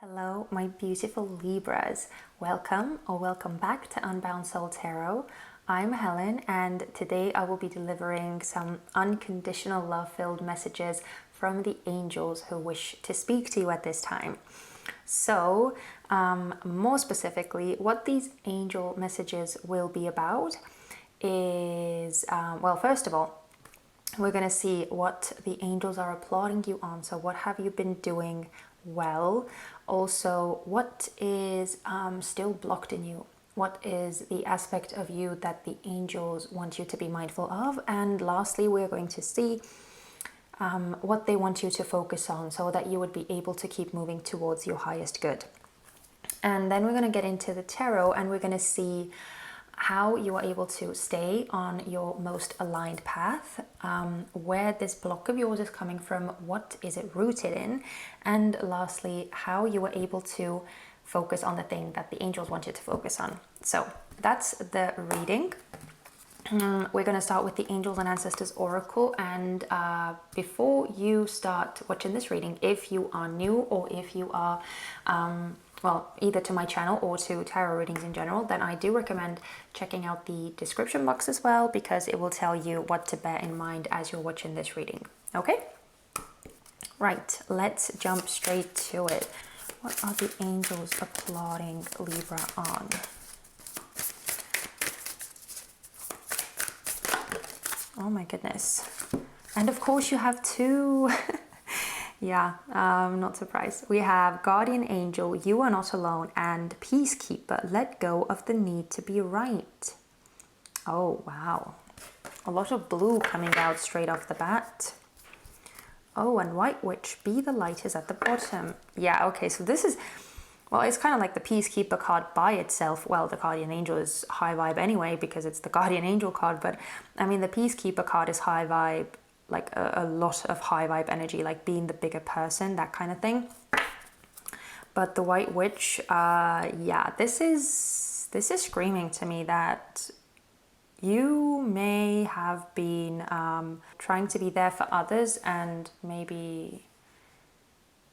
Hello, my beautiful Libras. Welcome or welcome back to Unbound Soul Tarot. I'm Helen, and today I will be delivering some unconditional love-filled messages from the angels who wish to speak to you at this time. So, more specifically, what these angel messages will be about is, well, first of all, we're going to see what the angels are applauding you on. So what have you been doing well? Also, what is still blocked in you? What is the aspect of you that the angels want you to be mindful of? And lastly, we're going to see what they want you to focus on so that you would be able to keep moving towards your highest good. And then we're going to get into the tarot, and we're going to see how you are able to stay on your most aligned path, where this block of yours is coming from, what is it rooted in, and lastly, how you are able to focus on the thing that the angels want you to focus on. So that's the reading. We're going to start with the Angels and Ancestors Oracle, and before you start watching this reading, if you are new or if you are well, either to my channel or to tarot readings in general, then I do recommend checking out the description box as well, because it will tell you what to bear in mind as you're watching this reading. Okay? Right, let's jump straight to it. What are the angels applauding Libra on? Oh my goodness. And of course you have two. Yeah, not surprised. We have Guardian Angel, You Are Not Alone, and Peacekeeper, Let Go of the Need to Be Right. Oh, wow. A lot of blue coming out straight off the bat. Oh, and White Witch, Be the Light is at the bottom. Yeah, okay, so this is, well, it's kind of like the Peacekeeper card by itself. Well, the Guardian Angel is high vibe anyway, because it's the Guardian Angel card, but I mean, the Peacekeeper card is high vibe, like a lot of high vibe energy, like being the bigger person, that kind of thing. But the White Witch, yeah, this is screaming to me that you may have been trying to be there for others, and maybe,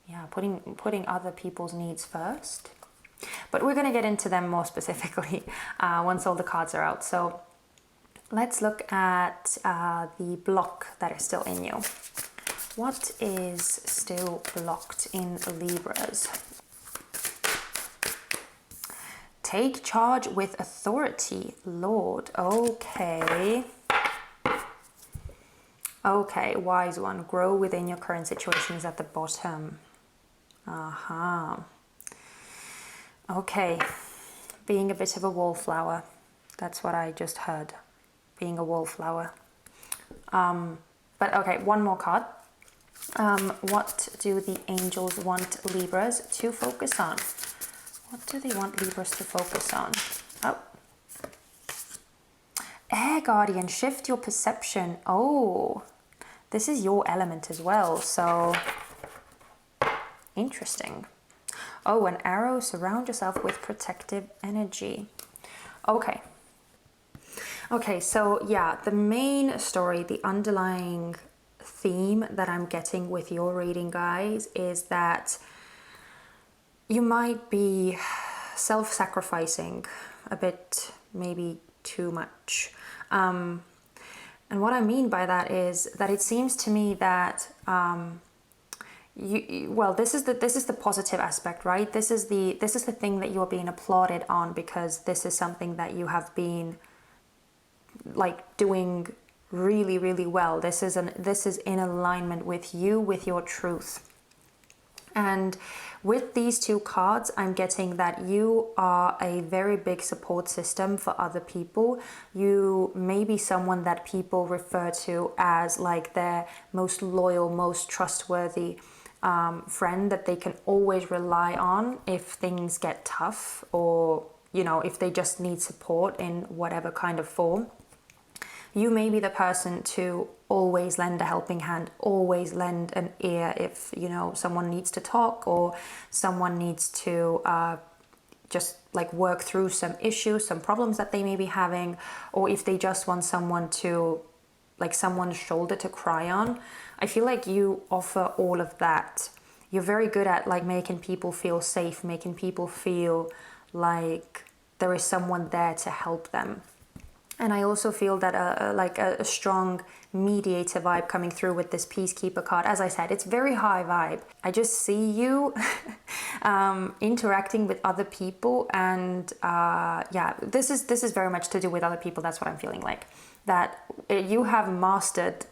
yeah, putting other people's needs first. But we're going to get into them more specifically once all the cards are out. So let's look at the block that is still in you. What is still blocked in Libras? Take charge with authority, Lord. Okay. Okay, wise one. Grow within your current situation is at the bottom. Okay. Being a bit of a wallflower. That's what I just heard. Being a wallflower. But okay, one more card. What do the angels want Libras to focus on? What do they want Libras to focus on? Oh. Air Guardian, shift your perception. Oh, this is your element as well, so interesting. Oh, an arrow, surround yourself with protective energy. Okay. Okay, so yeah, the main story, the underlying theme that I'm getting with your reading, guys, is that you might be self-sacrificing a bit, maybe too much. And what I mean by that is that it seems to me that well, this is the positive aspect, right? This is the thing that you are being applauded on, because this is something that you have been like doing really, really well. This is in alignment with you, with your truth. And with these two cards, I'm getting that you are a very big support system for other people. You may be someone that people refer to as like their most loyal, most trustworthy friend that they can always rely on if things get tough, or, you know, if they just need support in whatever kind of form. You may be the person to always lend a helping hand, always lend an ear if, you know, someone needs to talk, or someone needs to just like work through some issues, some problems that they may be having, or if they just want someone to, like, someone's shoulder to cry on. I feel like you offer all of that you're very good at like making people feel safe, making people feel like there is someone there to help them. And I also feel that a strong mediator vibe coming through with this Peacekeeper card. As I said, it's very high vibe. I just see you interacting with other people, and yeah, this is very much to do with other people. That's what I'm feeling like. That you have mastered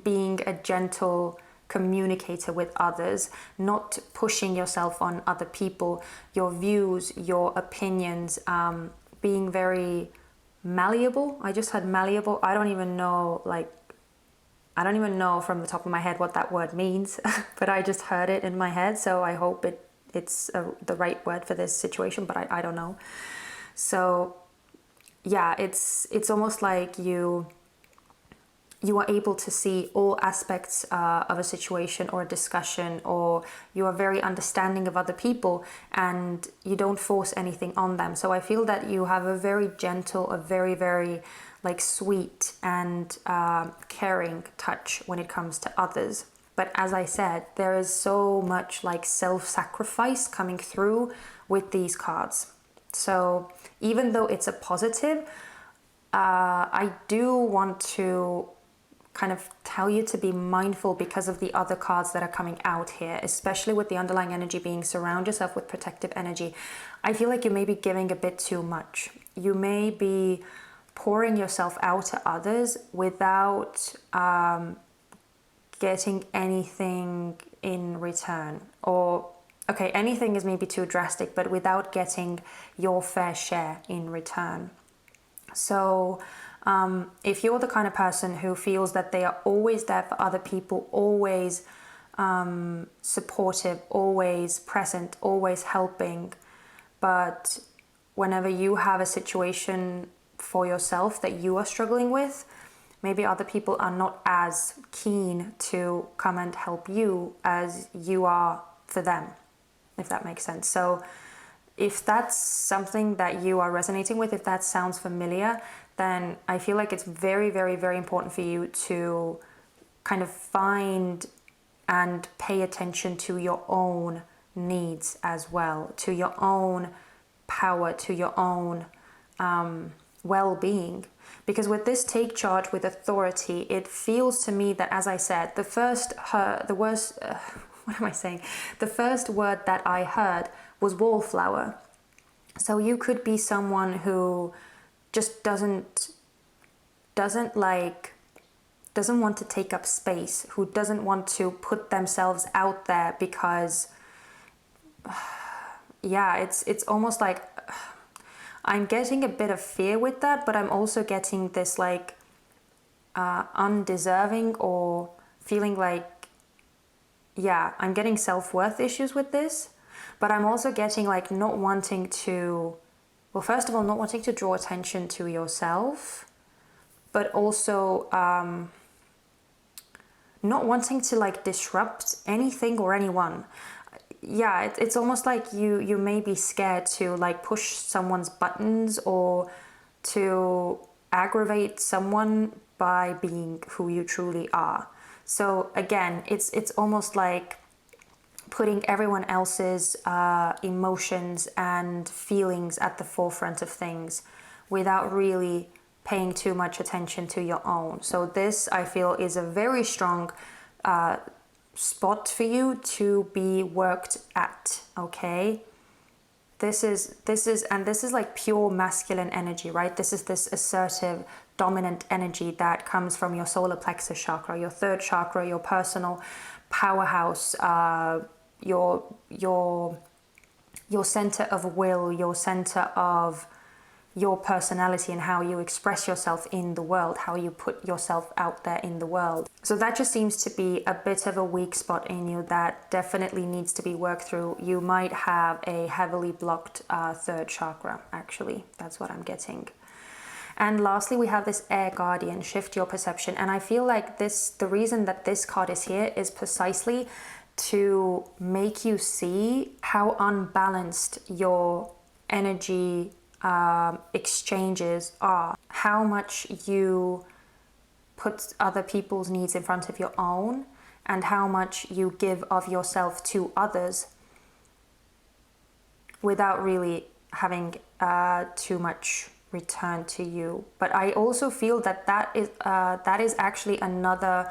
being a gentle communicator with others, not pushing yourself on other people, your views, your opinions, being very malleable. I just had malleable. I don't even know from the top of my head what that word means, but I just heard it in my head, so I hope it's the right word for this situation, but I don't know. So yeah, it's almost like you are able to see all aspects of a situation or a discussion, or you are very understanding of other people and you don't force anything on them. So I feel that you have a very gentle, a very, very like sweet and caring touch when it comes to others. But as I said, there is so much like self-sacrifice coming through with these cards. So even though it's a positive, I do want to kind of tell you to be mindful because of the other cards that are coming out here, especially with the underlying energy being surround yourself with protective energy. I feel like you may be giving a bit too much. You may be pouring yourself out to others without getting anything in return. Or, okay, anything is maybe too drastic, but without getting your fair share in return. So if you're the kind of person who feels that they are always there for other people, always supportive, always present, always helping, but whenever you have a situation for yourself that you are struggling with, maybe other people are not as keen to come and help you as you are for them, if that makes sense. So if that's something that you are resonating with, if that sounds familiar, then I feel like it's very, very, very important for you to kind of find and pay attention to your own needs as well, to your own power, to your own well-being. Because with this take charge with authority, it feels to me that, as I said, the first word that I heard was wallflower. So you could be someone who just doesn't want to take up space, who doesn't want to put themselves out there because yeah, it's almost like I'm getting a bit of fear with that, but I'm also getting this like undeserving, or feeling like, yeah, I'm getting self-worth issues with this, but I'm also getting like not wanting to, well, first of all, not wanting to draw attention to yourself, but also not wanting to like disrupt anything or anyone. Yeah, it's almost like you may be scared to like push someone's buttons or to aggravate someone by being who you truly are. So again, it's almost like putting everyone else's emotions and feelings at the forefront of things without really paying too much attention to your own. So this, I feel, is a very strong spot for you to be worked at, okay? This is like pure masculine energy, right? This is this assertive, dominant energy that comes from your solar plexus chakra, your third chakra, your personal powerhouse, your center of will, your center of your personality and how you express yourself in the world, how you put yourself out there in the world. So that just seems to be a bit of a weak spot in you that definitely needs to be worked through. You might have a heavily blocked third chakra, actually. That's what I'm getting. And lastly, we have this Air Guardian, shift your perception. And I feel like the reason that this card is here is precisely to make you see how unbalanced your energy exchanges are, how much you put other people's needs in front of your own, and how much you give of yourself to others without really having too much return to you. But I also feel that that is actually another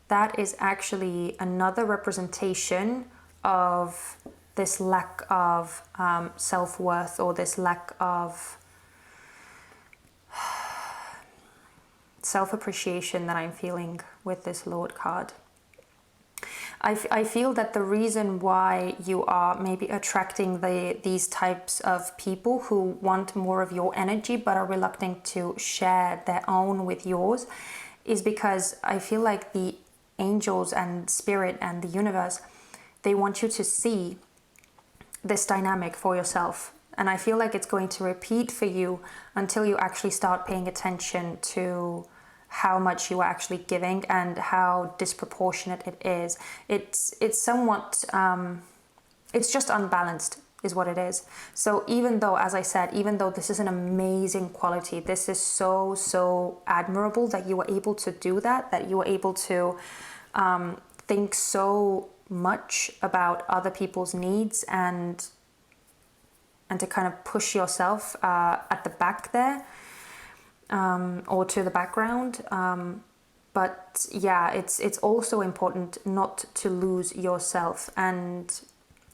that is actually another representation of this lack of self-worth, or this lack of self-appreciation that I'm feeling with this Lord card. I feel that the reason why you are maybe attracting these types of people who want more of your energy but are reluctant to share their own with yours is because I feel like the angels and spirit and the universe, they want you to see this dynamic for yourself. And I feel like it's going to repeat for you until you actually start paying attention to how much you are actually giving and how disproportionate it is. It's somewhat, it's just unbalanced is what it is. So even though, as I said, even though this is an amazing quality, this is so admirable that you were able to do that you were able to think so much about other people's needs and to kind of push yourself at the back there, or to the background. But yeah, it's also important not to lose yourself, and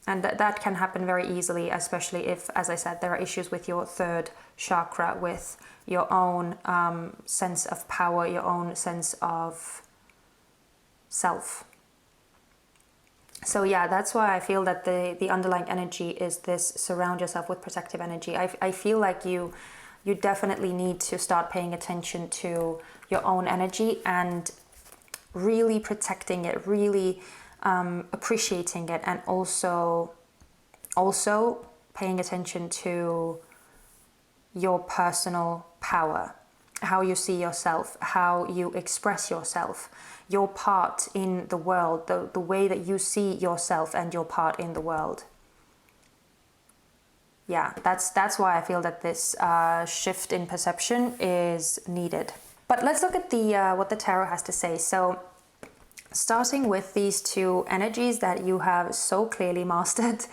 that can happen very easily, especially if, as I said, there are issues with your third chakra, with your own sense of power, your own sense of self. So yeah, that's why I feel that the underlying energy is this: surround yourself with protective energy. I feel like you definitely need to start paying attention to your own energy and really protecting it, really appreciating it, and also paying attention to your personal power, how you see yourself, how you express yourself, your part in the world, the way that you see yourself and your part in the world. Yeah, that's why I feel that this shift in perception is needed. But let's look at the what the tarot has to say. So starting with these two energies that you have so clearly mastered,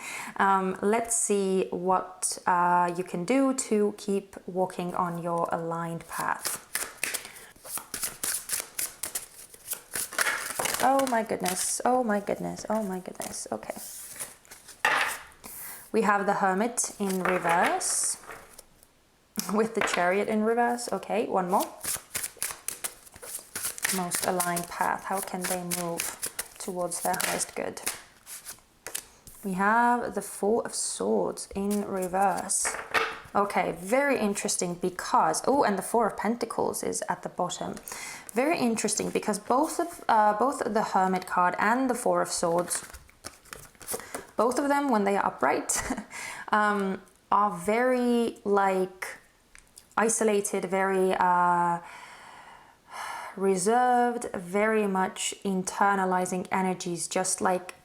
let's see what you can do to keep walking on your aligned path. Oh my goodness, oh my goodness, oh my goodness. Okay. We have the Hermit in reverse with the Chariot in reverse. Okay, one more. Most aligned path. How can they move towards their highest good? We have the Four of Swords in reverse. Okay, very interesting because, oh, and the Four of Pentacles is at the bottom. Very interesting because both the Hermit card and the Four of Swords, both of them, when they are upright, are very isolated, very reserved, very much internalizing energies, just like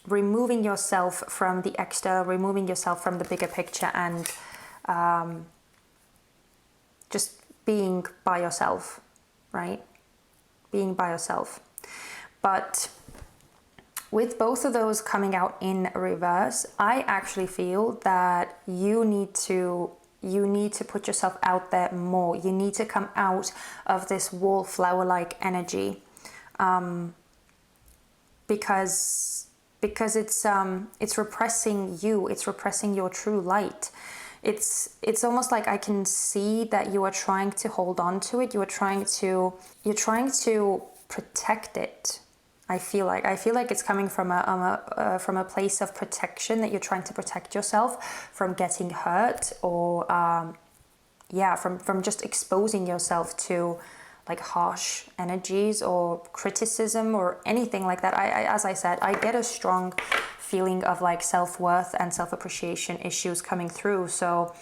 removing yourself from the external, removing yourself from the bigger picture, and just being by yourself, right? Being by yourself. But with both of those coming out in reverse, I actually feel that you need to put yourself out there more. You need to come out of this wallflower-like energy, because it's repressing you. It's repressing your true light. It's almost like I can see that you are trying to hold on to it. You're trying to protect it. I feel like it's coming from a place of protection, that you're trying to protect yourself from getting hurt, or from just exposing yourself to like harsh energies or criticism or anything like that. As I said, I get a strong feeling of like self-worth and self-appreciation issues coming through. So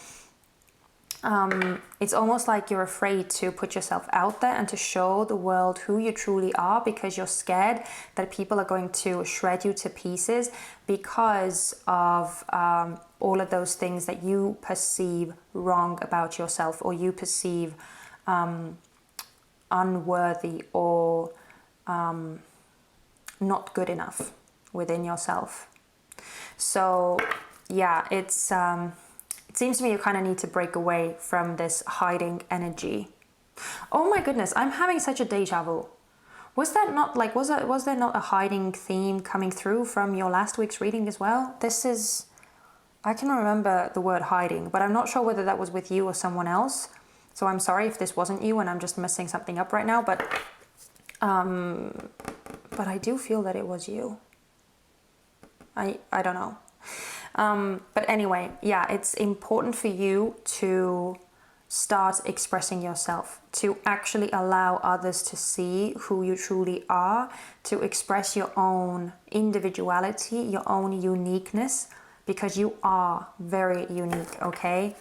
it's almost like you're afraid to put yourself out there and to show the world who you truly are, because you're scared that people are going to shred you to pieces because of all of those things that you perceive wrong about yourself, or you perceive unworthy or not good enough within yourself. So yeah, it seems to me you kind of need to break away from this hiding energy. Oh my goodness, I'm having such a deja vu. Was that not like, was there not a hiding theme coming through from your last week's reading as well? I can remember the word hiding, but I'm not sure whether that was with you or someone else. So I'm sorry if this wasn't you and I'm just messing something up right now, but I do feel that it was you. I don't know. But anyway, yeah, it's important for you to start expressing yourself, to actually allow others to see who you truly are, to express your own individuality, your own uniqueness, because you are very unique, okay?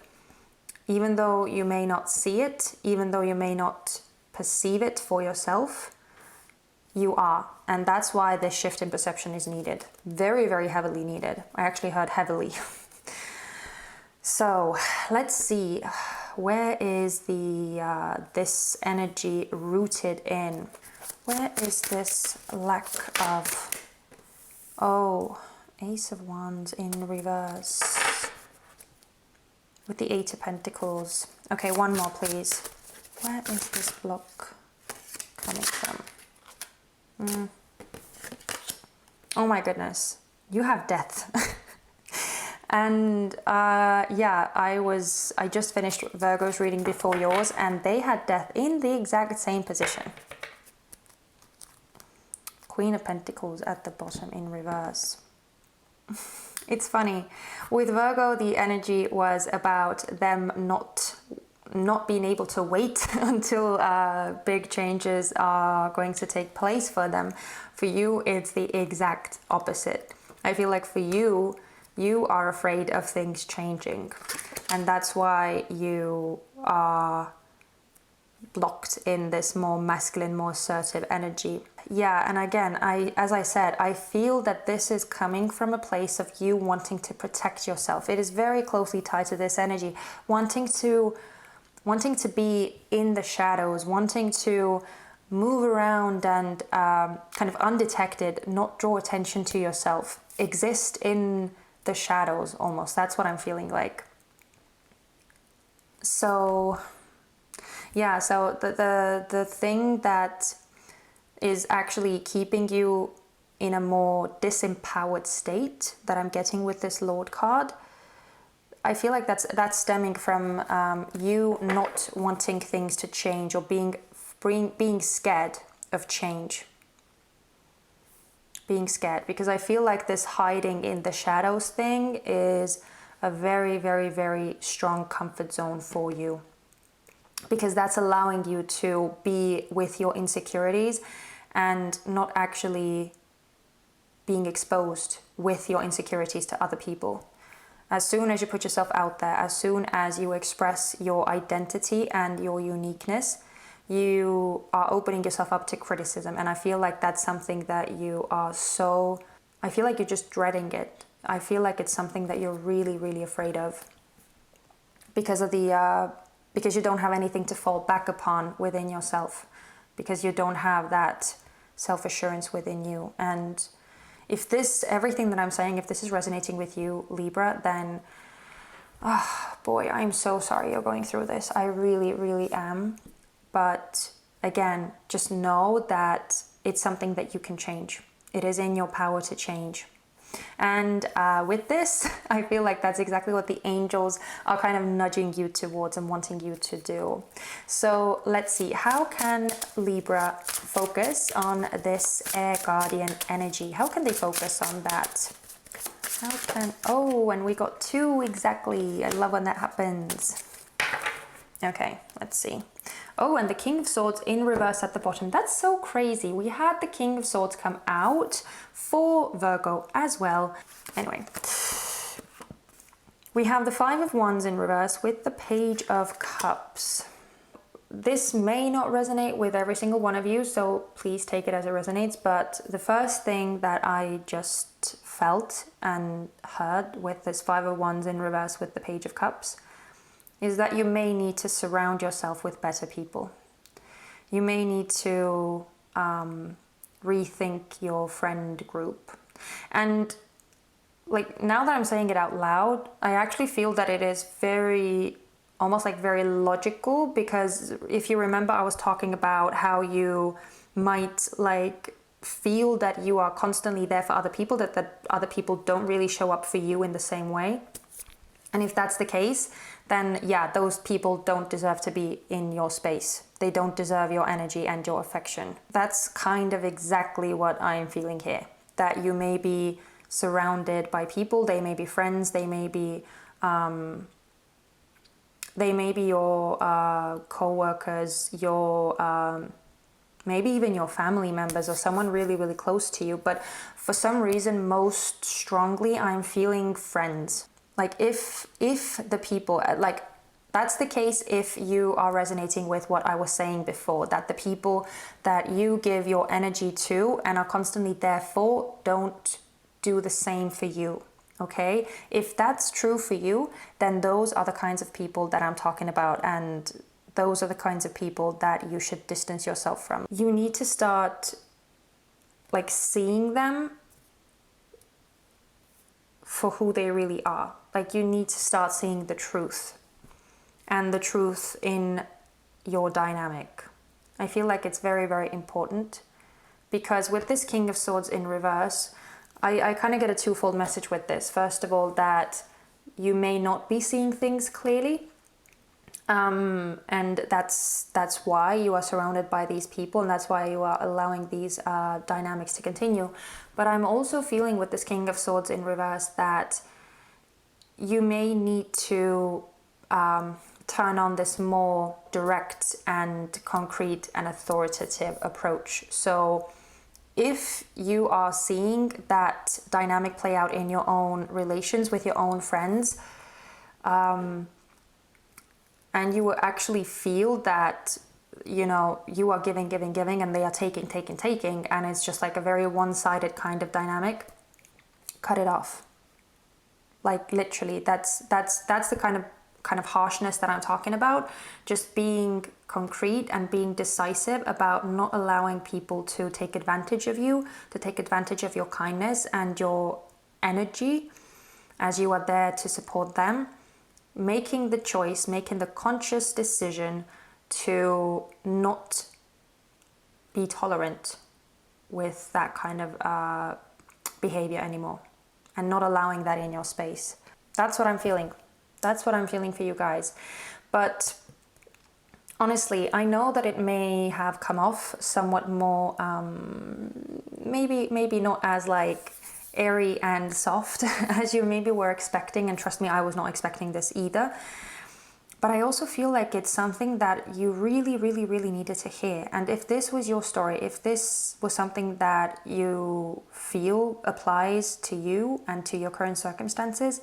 Even though you may not see it, even though you may not perceive it for yourself, you are. And that's why this shift in perception is needed. Very, very heavily needed. I actually heard heavily. So let's see, where is this energy rooted in? Where is this lack of, Ace of Wands in reverse with the Eight of Pentacles. Okay, one more please. Where is this block coming from? Oh my goodness, you have death. And yeah, I just finished Virgo's reading before yours, and they had death in the exact same position. Queen of Pentacles at the bottom in reverse. It's funny. With Virgo, the energy was about them not being able to wait until big changes are going to take place for them. For you, it's the exact opposite. I feel like for you, you are afraid of things changing. And that's why you are blocked in this more masculine, more assertive energy. Yeah, and again, as I said, I feel that this is coming from a place of you wanting to protect yourself. It is very closely tied to this energy, wanting to be in the shadows, wanting to move around and kind of undetected, not draw attention to yourself, exist in the shadows almost. That's what I'm feeling like. So yeah, so the thing that is actually keeping you in a more disempowered state that I'm getting with this Lord card, I feel like that's stemming from you not wanting things to change, or being scared of change. Being scared, because I feel like this hiding in the shadows thing is a very, very, very strong comfort zone for you, because that's allowing you to be with your insecurities and not actually being exposed with your insecurities to other people. As soon as you put yourself out there, as soon as you express your identity and your uniqueness, you are opening yourself up to criticism. And I feel like that's something that you are I feel like you're just dreading it. I feel like it's something that you're really, really afraid of, because you don't have anything to fall back upon within yourself, because you don't have that self-assurance within you. And if everything that I'm saying, if this is resonating with you, Libra, then, oh boy, I'm so sorry you're going through this. I really, really am. But again, just know that it's something that you can change. It is in your power to change. And with this, I feel like that's exactly what the angels are kind of nudging you towards and wanting you to do. So let's see, how can Libra focus on this air guardian energy? How can they focus on that? And we got 2 exactly. I love when that happens. Okay, let's see. Oh, and the King of Swords in reverse at the bottom. That's so crazy. We had the King of Swords come out for Virgo as well. Anyway, we have the Five of Wands in reverse with the Page of Cups. This may not resonate with every single one of you, so please take it as it resonates. But the first thing that I just felt and heard with this Five of Wands in reverse with the Page of Cups is that you may need to surround yourself with better people. You may need to rethink your friend group. And like, now that I'm saying it out loud, I actually feel that it is almost like very logical, because if you remember, I was talking about how you might like feel that you are constantly there for other people, that other people don't really show up for you in the same way. And if that's the case, then yeah, those people don't deserve to be in your space. They don't deserve your energy and your affection. That's kind of exactly what I'm feeling here. That you may be surrounded by people, they may be friends, they may be your co-workers, your maybe even your family members or someone really, really close to you. But for some reason, most strongly, I'm feeling friends. Like if the people, like that's the case if you are resonating with what I was saying before, that the people that you give your energy to and are constantly there for don't do the same for you. Okay? If that's true for you, then those are the kinds of people that I'm talking about, and those are the kinds of people that you should distance yourself from. You need to start like seeing them for who they really are. Like, you need to start seeing the truth, and the truth in your dynamic. I feel like it's very, very important, because with this King of Swords in reverse, I kind of get a twofold message with this. First of all, that you may not be seeing things clearly, and that's why you are surrounded by these people, and that's why you are allowing these dynamics to continue. But I'm also feeling with this King of Swords in reverse that you may need to turn on this more direct and concrete and authoritative approach. So if you are seeing that dynamic play out in your own relations with your own friends, and you will actually feel that, you know, you are giving, and they are taking, and it's just like a very one-sided kind of dynamic, cut it off. Like, literally, that's the kind of harshness that I'm talking about. Just being concrete and being decisive about not allowing people to take advantage of you, to take advantage of your kindness and your energy as you are there to support them. Making the choice, making the conscious decision to not be tolerant with that kind of behavior anymore, and not allowing that in your space. That's what I'm feeling. That's what I'm feeling for you guys. But honestly, I know that it may have come off somewhat more, maybe not as like airy and soft as you maybe were expecting. And trust me, I was not expecting this either. But I also feel like it's something that you really, really, really needed to hear. And if this was your story, if this was something that you feel applies to you and to your current circumstances,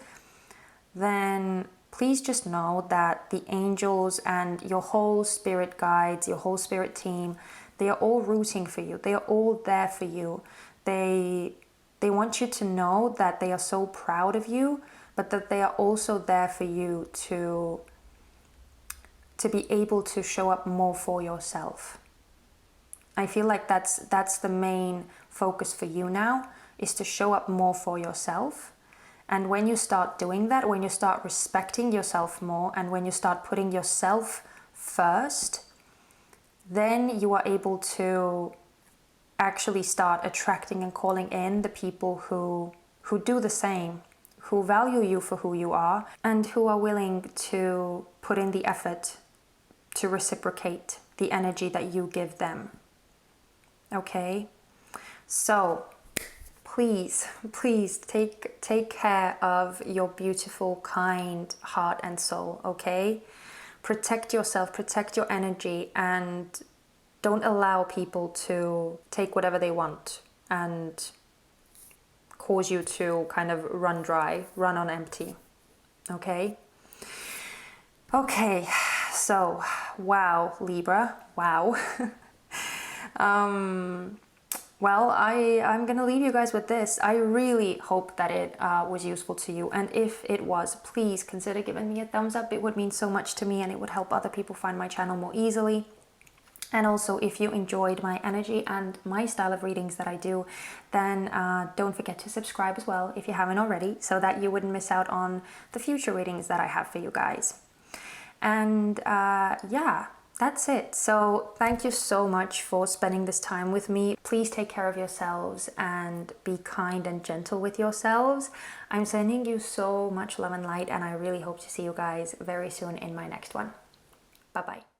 then please just know that the angels and your whole spirit guides, your whole spirit team, they are all rooting for you. They are all there for you. They want you to know that they are so proud of you, but that they are also there for you to be able to show up more for yourself. I feel like that's the main focus for you now, is to show up more for yourself. And when you start doing that, when you start respecting yourself more, and when you start putting yourself first, then you are able to actually start attracting and calling in the people who do the same, who value you for who you are, and who are willing to put in the effort to reciprocate the energy that you give them. Okay? So please take care of your beautiful, kind heart and soul, okay? Protect yourself, protect your energy, and don't allow people to take whatever they want and cause you to kind of run dry, run on empty, okay? Okay, so, wow, Libra, wow. Well, I'm gonna leave you guys with this. I really hope that it was useful to you, and if it was, please consider giving me a thumbs up. It would mean so much to me, and it would help other people find my channel more easily. And also, if you enjoyed my energy and my style of readings that I do, then don't forget to subscribe as well if you haven't already, so that you wouldn't miss out on the future readings that I have for you guys. And yeah, that's it. So thank you so much for spending this time with me. Please take care of yourselves and be kind and gentle with yourselves. I'm sending you so much love and light, and I really hope to see you guys very soon in my next one. Bye bye.